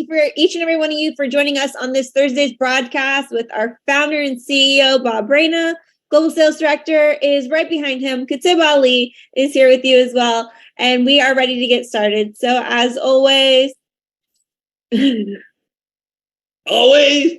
you for each and every one of you for joining us on this Thursday's broadcast with our founder and CEO, Bob Reina. Global Sales Director is right behind him. Kutib Ali is here with you as well. And we are ready to get started. So as always, always,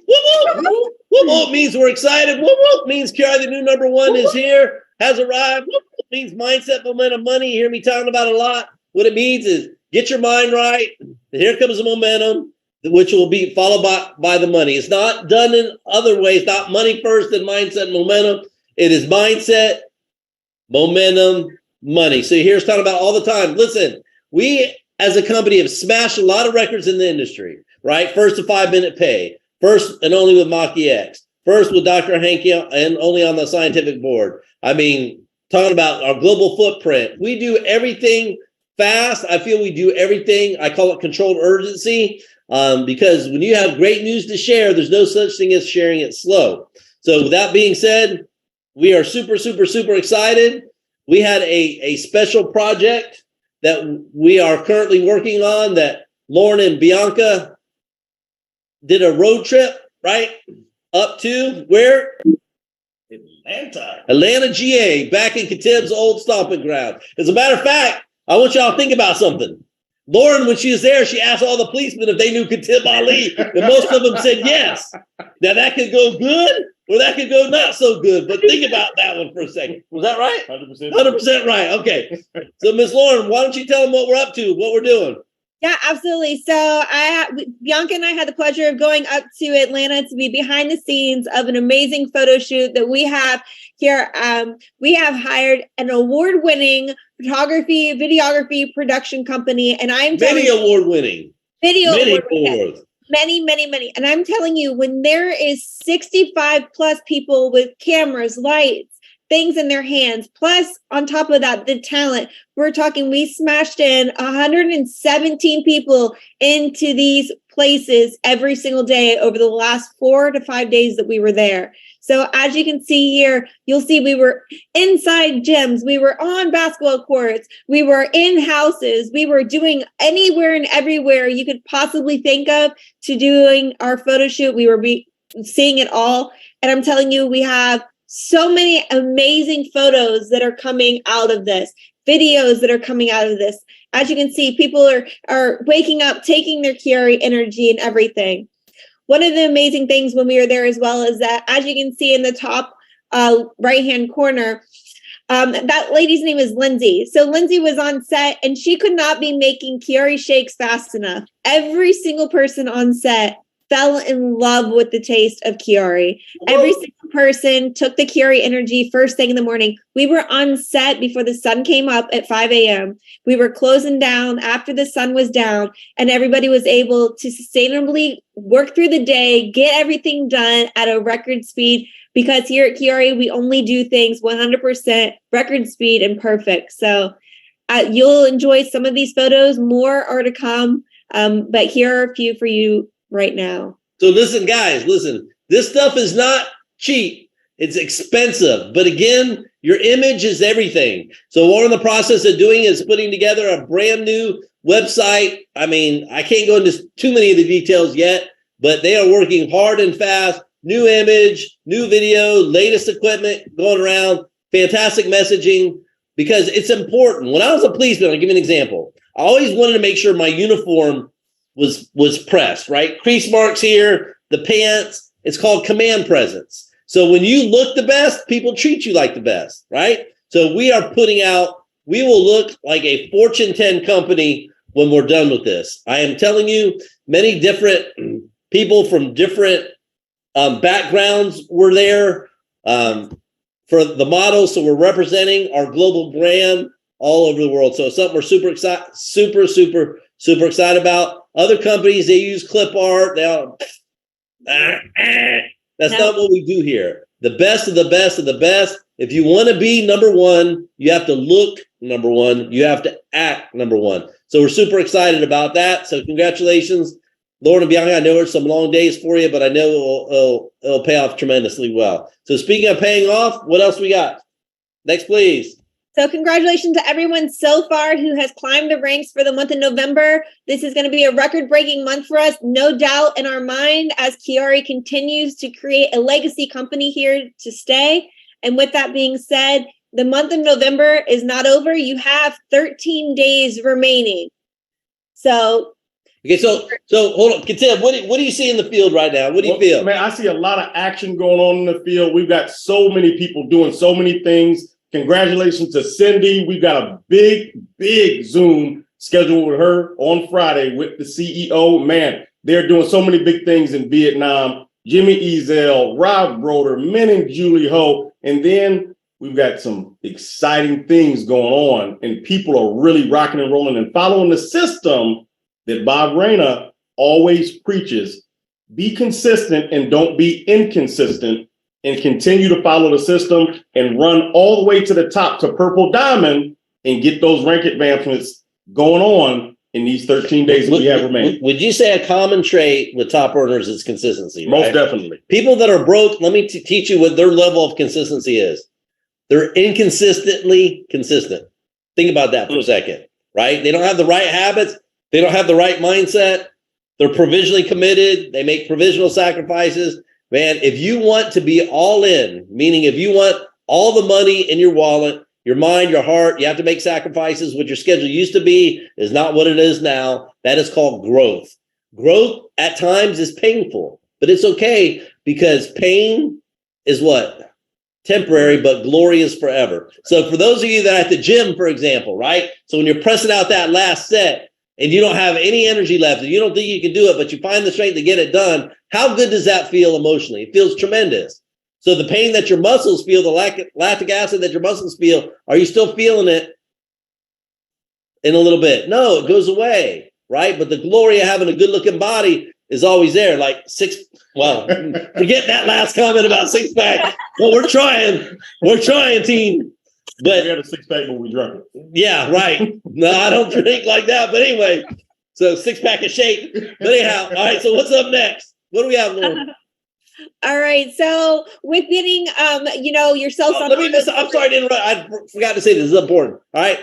whoop, whoop, whoop, whoop means we're excited. Whoop, whoop means QuiAri, the new number one, is here, has arrived. Whoop, whoop means mindset, momentum, money. You hear me talking about it a lot. What it means is get your mind right. And here comes the momentum, which will be followed by the money. It's not done in other ways, not money first and mindset and momentum. It is mindset, momentum, money. So here's talking about all the time. Listen, we as a company have smashed a lot of records in the industry, right? First to 5-minute pay, first and only with Maki X, first with Dr. Hanke and only on the scientific board. I mean, talking about our global footprint. We do everything fast. I feel we do everything. I call it controlled urgency because when you have great news to share, there's no such thing as sharing it slow. So with that being said, we are super, super, super excited. We had a special project that we are currently working on that Lauren and Bianca did a road trip, right? Up to where? Atlanta, GA, back in Katib's old stomping ground. As a matter of fact, I want y'all to think about something. Lauren, when she was there, she asked all the policemen if they knew Kutib Ali, and most of them said yes. Now that could go good, or that could go not so good, but think about that one for a second. Was that right? 100%. 100% right. Okay. So, Miss Lauren, why don't you tell them what we're up to, what we're doing? yeah, absolutely. So Bianca and I had the pleasure of going up to Atlanta to be behind the scenes of an amazing photo shoot that we have here. We have hired an award-winning photography, videography production company, and I'm telling you, award-winning. Many. And I'm telling you, when there is 65 plus people with cameras, lights, things in their hands, plus on top of that, the talent, we're talking, we smashed in 117 people into these places every single day over the last 4 to 5 days that we were there. So as you can see here, you'll see we were inside gyms, we were on basketball courts, we were in houses, we were doing anywhere and everywhere you could possibly think of to doing our photo shoot. We were seeing it all. And I'm telling you, we have so many amazing photos that are coming out of this, videos that are coming out of this. As you can see, people are waking up, taking their QuiAri energy and everything. One of the amazing things when we were there as well is that, as you can see in the top right-hand corner, that lady's name is Lindsay. So Lindsay was on set and she could not be making QuiAri shakes fast enough. Every single person on set fell in love with the taste of QuiAri. Every single person took the QuiAri energy first thing in the morning. We were on set before the sun came up at 5 a.m. We were closing down after the sun was down, and everybody was able to sustainably work through the day, get everything done at a record speed, because here at QuiAri, we only do things 100% record speed and perfect. So you'll enjoy some of these photos. More are to come, but here are a few for you right now. So listen, guys, this stuff is not cheap. It's expensive. But again, your image is everything. So what we're in the process of doing is putting together a brand new website. I mean, I can't go into too many of the details yet, but they are working hard and fast. New image, new video, latest equipment going around, fantastic messaging, because it's important. When I was a policeman, I'll give you an example. I always wanted to make sure my uniform was pressed, right? Crease marks here, the pants. It's called command presence. So when you look the best, people treat you like the best, right? So we are we will look like a Fortune 10 company when we're done with this. I am telling you, many different people from different backgrounds were there for the models. So we're representing our global brand all over the world. So it's something we're super excited, super excited about. Other companies, they use clip art. That's not what we do here. The best of the best of the best. If you want to be number one, you have to look number one. You have to act number one. So we're super excited about that. So congratulations, Lauren and Bianca. I know it's some long days for you, but I know it'll pay off tremendously well. So speaking of paying off, what else we got? Next, please. So congratulations to everyone so far who has climbed the ranks for the month of November. This is going to be a record-breaking month for us, no doubt in our mind, as QuiAri continues to create a legacy company here to stay. And with that being said, the month of November is not over. You have 13 days remaining. So okay, so hold on, Katia, what do you see in the field right now? What do you feel? Man, I see a lot of action going on in the field. We've got so many people doing so many things. Congratulations to Cindy. We've got a big Zoom scheduled with her on Friday with the CEO. Man, they're doing so many big things in Vietnam. Jimmy Ezel, Rob Broder, Min and Julie Ho. And then we've got some exciting things going on, and people are really rocking and rolling and following the system that Bob Reina always preaches. Be consistent and don't be inconsistent, and continue to follow the system and run all the way to the top to Purple Diamond and get those rank advancements going on in these 13 days that we have remaining. Would you say a common trait with top earners is consistency? Most right? definitely. People that are broke, let me teach you what their level of consistency is. They're inconsistently consistent. Think about that for a second, right? They don't have the right habits. They don't have the right mindset. They're provisionally committed. They make provisional sacrifices. Man, if you want to be all in, meaning if you want all the money in your wallet, your mind, your heart, you have to make sacrifices. What your schedule used to be is not what it is now. That is called growth. Growth at times is painful, but it's okay because pain is what? Temporary, but glory is forever. So for those of you that are at the gym, for example, right? So when you're pressing out that last set and you don't have any energy left and you don't think you can do it, but you find the strength to get it done, how good does that feel emotionally? It feels tremendous. So the pain that your muscles feel, the lactic acid that your muscles feel, are you still feeling it in a little bit? No, it goes away, right? But the glory of having a good looking body is always there. Like forget that last comment about six pack. Well, we're trying, team. But we had a six pack when we drank it. Yeah, right. No, I don't drink like that. But anyway, so 6-pack of shake. But anyhow, all right. So what's up next? What do we have, Lauren? All right. So with getting, yourself on. I'm sorry to interrupt. I forgot to say this is important. All right.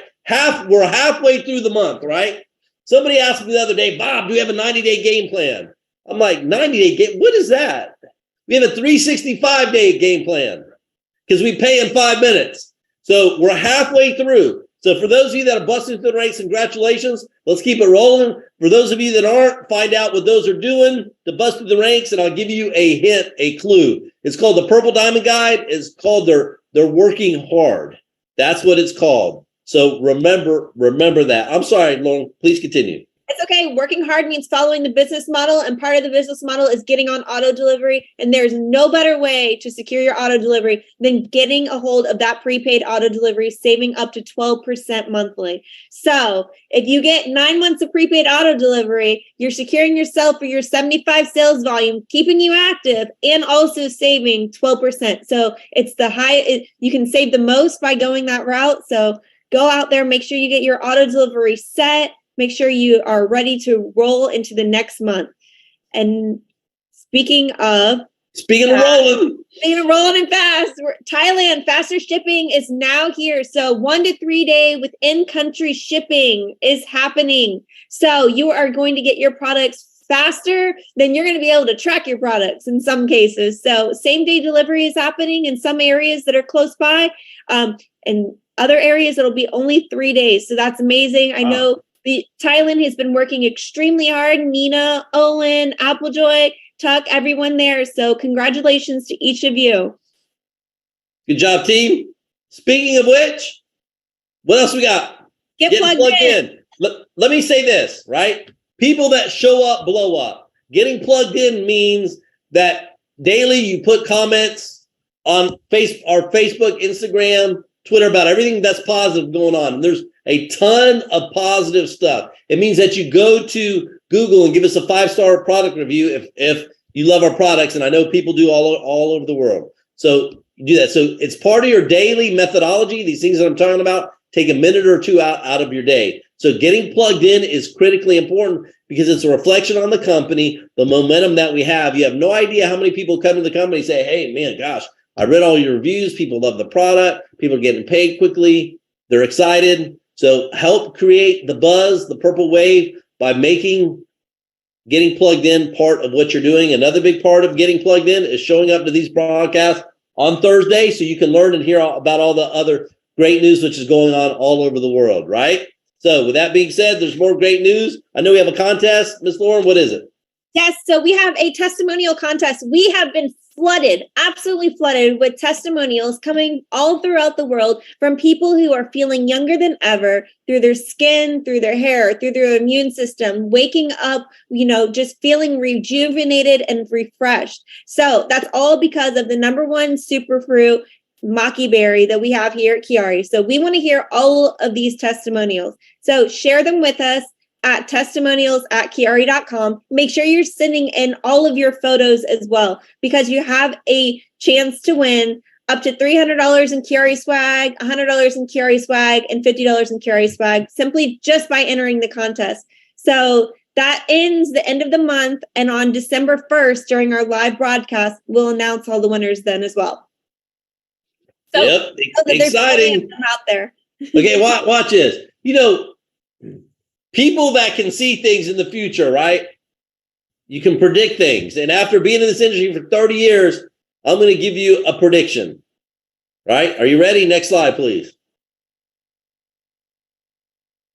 We're halfway through the month, right? Somebody asked me the other day, Bob, do we have a 90-day game plan? I'm like, 90-day game? What is that? We have a 365-day game plan because we pay in 5 minutes. So we're halfway through. So for those of you that are busting through the ranks, congratulations. Let's keep it rolling. For those of you that aren't, find out what those are doing to bust through the ranks, and I'll give you a hint, a clue. It's called the Purple Diamond Guide. It's called they're working hard. That's what it's called. So remember that. I'm sorry, Lauren, please continue. It's okay. Working hard means following the business model, and part of the business model is getting on auto delivery. And there's no better way to secure your auto delivery than getting a hold of that prepaid auto delivery, saving up to 12% monthly. So if you get 9 months of prepaid auto delivery, you're securing yourself for your 75 sales volume, keeping you active, and also saving 12%. So it's you can save the most by going that route. So go out there, make sure you get your auto delivery set. Make sure you are ready to roll into the next month. And speaking of rolling and fast, Thailand faster shipping is now here. So 1 to 3 day within country shipping is happening. So you are going to get your products faster than you're going to be able to track your products in some cases. So same day delivery is happening in some areas that are close by. And other areas, it'll be only 3 days. So that's amazing. I know Thailand has been working extremely hard. Nina, Owen, Applejoy, Tuck, everyone there. So congratulations to each of you. Good job, team. Speaking of which, what else we got? Get plugged in. Let me say this, right? People that show up, blow up. Getting plugged in means that daily you put comments on our Facebook, Instagram, Twitter about everything that's positive going on. And there's a ton of positive stuff. It means that you go to Google and give us a 5-star product review if you love our products. And I know people do all over the world. So you do that. So it's part of your daily methodology. These things that I'm talking about, take a minute or two out of your day. So getting plugged in is critically important because it's a reflection on the company, the momentum that we have. You have no idea how many people come to the company and say, hey, man, gosh, I read all your reviews. People love the product. People are getting paid quickly. They're excited. So help create the buzz, the purple wave, by making getting plugged in part of what you're doing. Another big part of getting plugged in is showing up to these broadcasts on Thursday so you can learn and hear about all the other great news which is going on all over the world, right? So with that being said, there's more great news. I know we have a contest. Ms. Lauren, what is it? Yes, so we have a testimonial contest. We have been flooded, absolutely flooded with testimonials coming all throughout the world from people who are feeling younger than ever through their skin, through their hair, through their immune system, waking up, just feeling rejuvenated and refreshed. So that's all because of the #1 superfruit, Maki berry, that we have here at QuiAri. So we want to hear all of these testimonials. So share them with us at testimonials@QuiAri.com. Make sure you're sending in all of your photos as well, because you have a chance to win up to $300 in QuiAri swag, $100 in QuiAri swag, and $50 in QuiAri swag, simply just by entering the contest. So that ends the end of the month, and on December 1st, during our live broadcast, we'll announce all the winners then as well. So, yep, exciting out there. Okay, watch this. People that can see things in the future, right? You can predict things. And after being in this industry for 30 years, I'm going to give you a prediction, right? Are you ready? Next slide, please.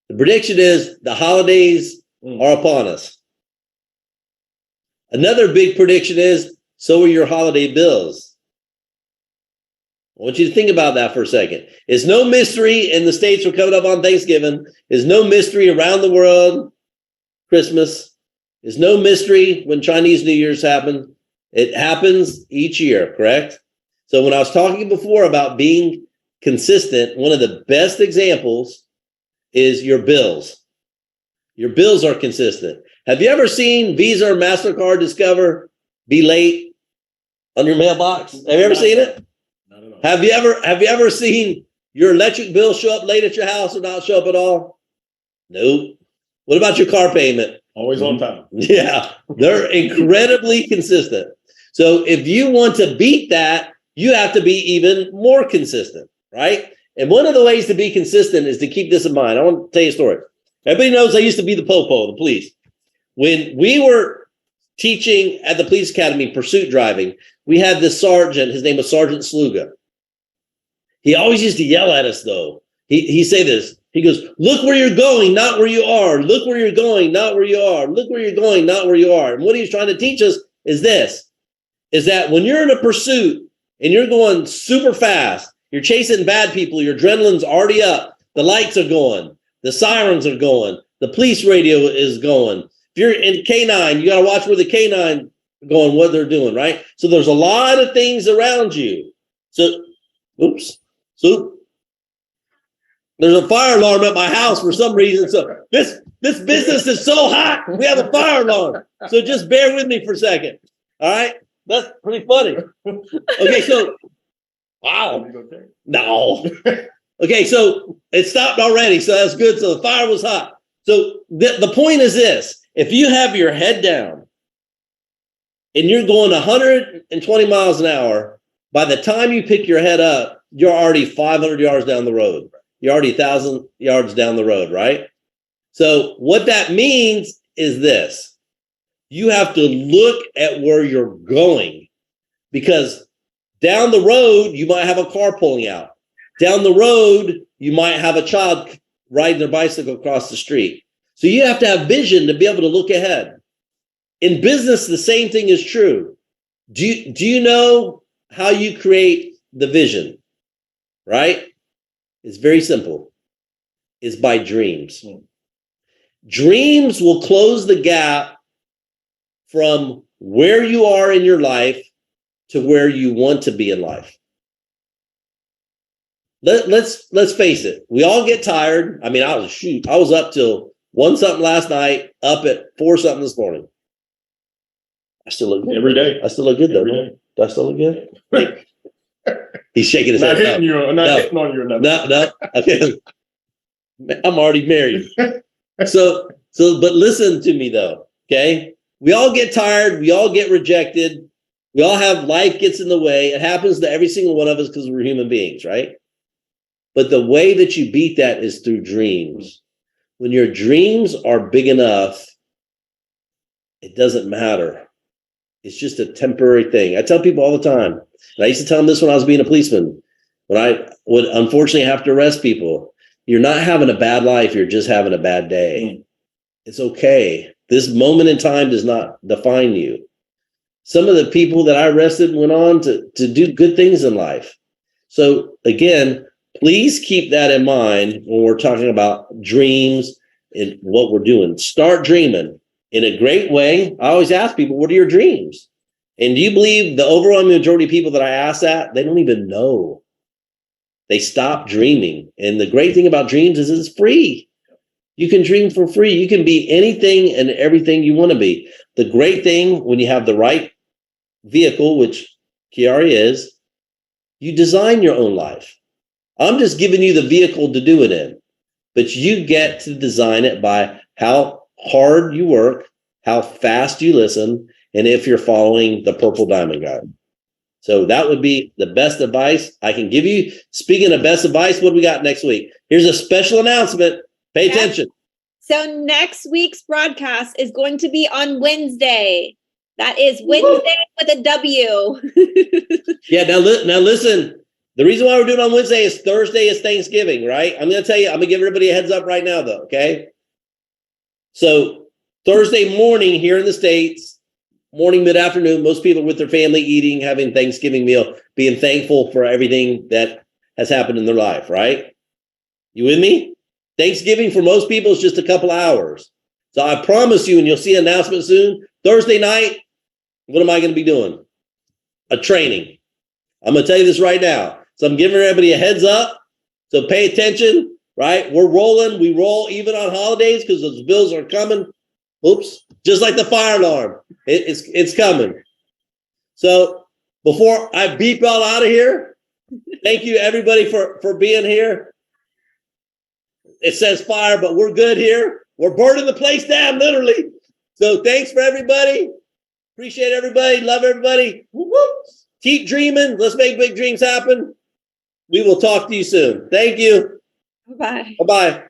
The prediction is the holidays are upon us. Another big prediction is, so are your holiday bills. I want you to think about that for a second. It's no mystery in the States we're coming up on Thanksgiving. It's no mystery around the world, Christmas. It's no mystery when Chinese New Year's happen. It happens each year, correct? So when I was talking before about being consistent, one of the best examples is your bills. Your bills are consistent. Have you ever seen Visa or MasterCard Discover be late on your mailbox? Have you ever seen it? Have you ever seen your electric bill show up late at your house or not show up at all? Nope. What about your car payment? Always on time. Yeah, they're incredibly consistent. So if you want to beat that, you have to be even more consistent, right? And one of the ways to be consistent is to keep this in mind. I want to tell you a story. Everybody knows I used to be the popo of the police. When we were teaching at the police academy, pursuit driving, we had this sergeant. His name was Sergeant Sluga. He always used to yell at us, though. He say this. He goes, look where you're going, not where you are. Look where you're going, not where you are. Look where you're going, not where you are. And what he's trying to teach us is this, is that when you're in a pursuit and you're going super fast, you're chasing bad people, your adrenaline's already up, the lights are going, the sirens are going, the police radio is going. If you're in K9, you got to watch where the K9 going, what they're doing, right? So there's a lot of things around you. So there's a fire alarm at my house for some reason. So this business is so hot, we have a fire alarm. So just bear with me for a second. All right? That's pretty funny. Okay, so, wow. No. Okay, so it stopped already, so that's good. So the fire was hot. So the point is this. If you have your head down and you're going 120 miles an hour, by the time you pick your head up, you're already 500 yards down the road. You're already 1,000 yards down the road, right? So what that means is this. You have to look at where you're going, because down the road, you might have a car pulling out. Down the road, you might have a child riding their bicycle across the street. So you have to have vision to be able to look ahead. In business, the same thing is true. Do you know how you create the vision, right? It's very simple. It's by dreams. Dreams will close the gap from where you are in your life to where you want to be in life. Let's face it. We all get tired. I mean, I was up till 1 something last night, up at 4 something this morning. I still look good. Every day. I still look good though. Do I still look good? He's shaking his head. Hitting on you or nothing. No. Okay. I'm already married. So, but listen to me though. Okay. We all get tired. We all get rejected. We all have life gets in the way. It happens to every single one of us because we're human beings, right? But the way that you beat that is through dreams. When your dreams are big enough, it doesn't matter. It's just a temporary thing. I tell people all the time, and I used to tell them this when I was being a policeman, when I would unfortunately have to arrest people. You're not having a bad life, you're just having a bad day. It's okay. This moment in time does not define you. Some of the people that I arrested went on to do good things in life. So again, please keep that in mind when we're talking about dreams and what we're doing. Start dreaming in a great way. I always ask people, what are your dreams? And do you believe the overwhelming majority of people that I ask that, they don't even know. They stop dreaming. And the great thing about dreams is it's free. You can dream for free. You can be anything and everything you want to be. The great thing when you have the right vehicle, which QuiAri is, you design your own life. I'm just giving you the vehicle to do it in, but you get to design it by how hard you work, how fast you listen, and if you're following the Purple Diamond Guide. So that would be the best advice I can give you. Speaking of best advice, what do we got next week? Here's a special announcement. Pay attention. So next week's broadcast is going to be on Wednesday. That is Wednesday with a W. Yeah, now listen. The reason why we're doing it on Wednesday is Thursday is Thanksgiving, right? I'm going to tell you, I'm going to give everybody a heads up right now, though, okay? So Thursday morning here in the States, morning, mid-afternoon, most people are with their family eating, having Thanksgiving meal, being thankful for everything that has happened in their life, right? You with me? Thanksgiving for most people is just a couple hours. So I promise you, and you'll see an announcement soon, Thursday night, what am I going to be doing? A training. I'm going to tell you this right now. So I'm giving everybody a heads up. So pay attention, right? We're rolling. We roll even on holidays because those bills are coming. Oops. Just like the fire alarm. It's coming. So before I beep y'all out of here, thank you everybody for being here. It says fire, but we're good here. We're burning the place down, literally. So thanks for everybody. Appreciate everybody. Love everybody. Woo-woo. Keep dreaming. Let's make big dreams happen. We will talk to you soon. Thank you. Bye-bye. Bye-bye.